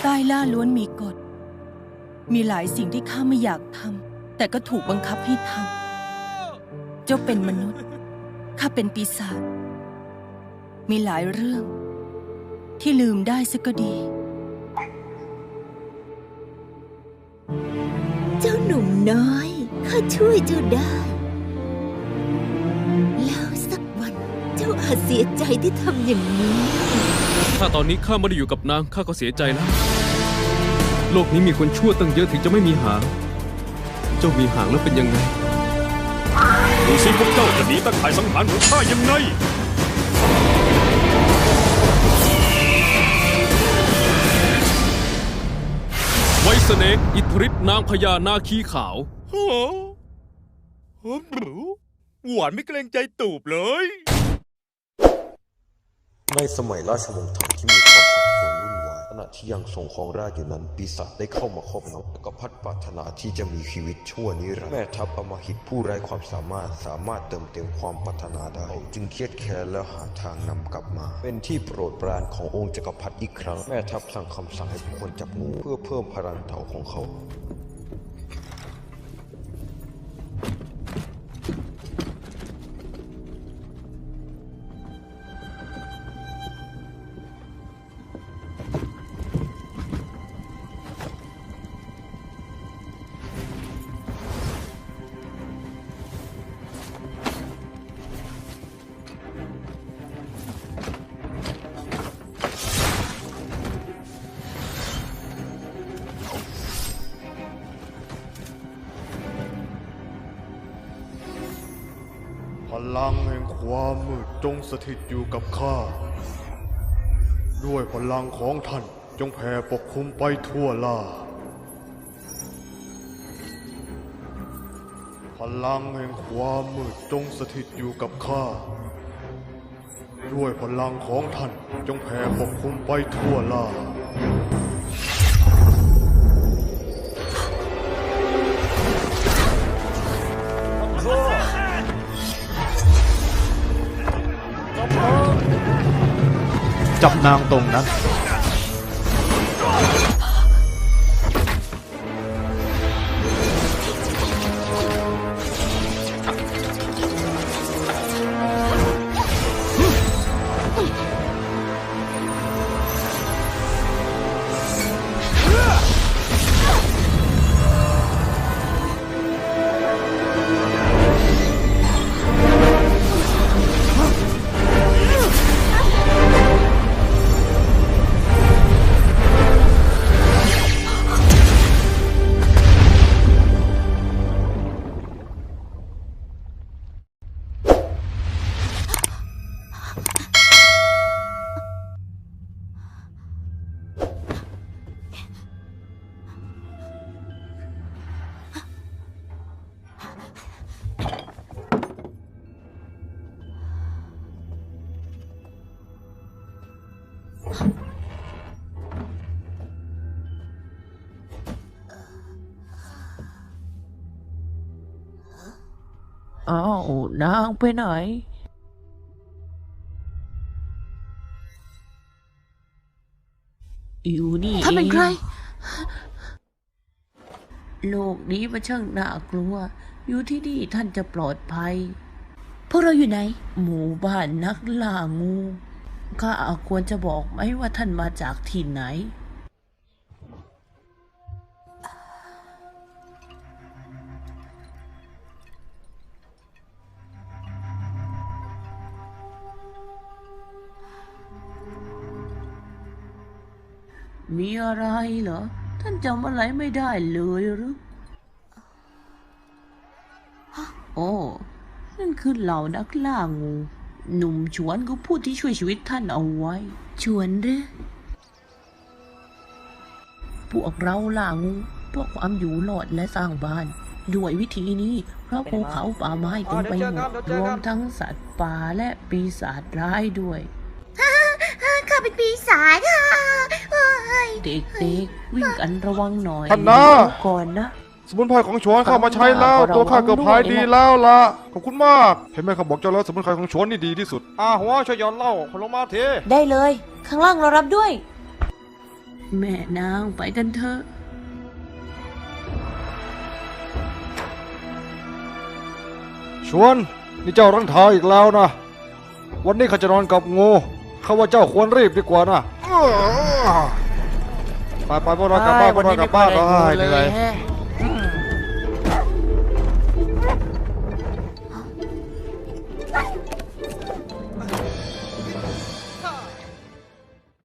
ใต้ล่าล้วนมีกฎมีหลายสิ่งที่ข้าไม่อยากทำแต่ก็ถูกบังคับให้ทำเจ้าเป็นมนุษย์ข้าเป็นปีศาจมีหลายเรื่องที่ลืมได้ซะก็ดีเจ้าหนุ่มน้อยข้าช่วยเจ้าได้แล้วสักวันเจ้าอาจเสียใจที่ทำอย่างนี้ถ้าตอนนี้ข้าไม่ได้อยู่กับนางข้าก็เสียใจแล้วโลกนี้มีคนชั่วตั้งเยอะถึงจะไม่มีหางเจ้ามีหางแล้วเป็นยังไงดูสิพวกเจ้าจะหนีตะข่ายสังหารของข้ายังไงไวสเนกอิทธิฤทธิ์นางพญานาคีขาวหวานไม่เกรงใจตูบเลยในสมัยราชวงศ์ถังที่มีความสับสนวุ่นวายขณะที่ยังทรงครองราชอยู่นั้นปีศาจได้เข้ามาครอบงำและก็พัดปรารถนาที่จะมีชีวิตชั่วนิรันดร์แม่ทัพอำมหิตผู้ไร้ความสามารถเติมเต็มความปรารถนาได้จึงเครียดแค้นและหาทางนำกลับมาเป็นที่โปรดปรานขององค์จักรพรรดิอีกครั้งแม่ทัพสั่งคำสั่งให้ทุกคนจับงูเพื่อเพิ่มพลังเต่าของเขาพลังแห่งความมืดจงสถิตอยู่กับข้าด้วยพลังของท่านจงแผ่ปกคลุมไปทั่วล่าพลังแห่งความมืดจงสถิตอยู่กับข้าด้วยพลังของท่านจงแผ่ปกคลุมไปทั่วล่าจับนางตรงนั้นอ้าวนางไปไหนอยู่นี่ท่านเป็นใครโลกนี้มันช่างน่ากลัวอยู่ที่นี่ท่านจะปลอดภัยพวกเราอยู่ไหนหมู่บ้านนักล่างูข้าควรจะบอกไหมว่าท่านมาจากที่ไหนมีอะไรเหรอท่านจำอะไรไม่ได้เลยหรือโอ้นั่นคือเหล่านักล่างูหนุ่มฉวนก็พูดที่ช่วยชีวิตท่านเอาไว้ชวนหรือพวกเราล่างูเพื่อความอยู่รอดและสร้างบ้านด้วยวิธีนี้เพราะภูเขาป่าไม้เต็มไปหมดรวมทั้งสัตว์ป่าและปีศาจร้ายด้วยข้าเป็นปีศาจค่ะเด็กๆวิ่งกันระวังหน่อยท่านนะก่อนนะสมุนไพรของชวนเข้ามาใช้แล้วตัวข้าเกือบหายดีแล้วล่ะขอบคุณมากเห็นไหมเขาบอกเจ้าแล้วสมุนไพรของชวนนี่ดีที่สุดหัวช่วยย้อนเล่าคนลงมาเถได้เลยข้างล่างเรารับด้วย แม่นางไปกันเถอะ ชวนนี่เจ้ารังท้าอีกแล้วนะ วันนี้ข้าจะนอนกับงูข้าว่าเจ้าควรรีบดีกว่านะไปพวกเรากลับบ้านพวกเรากลับบ้านเหนื่อย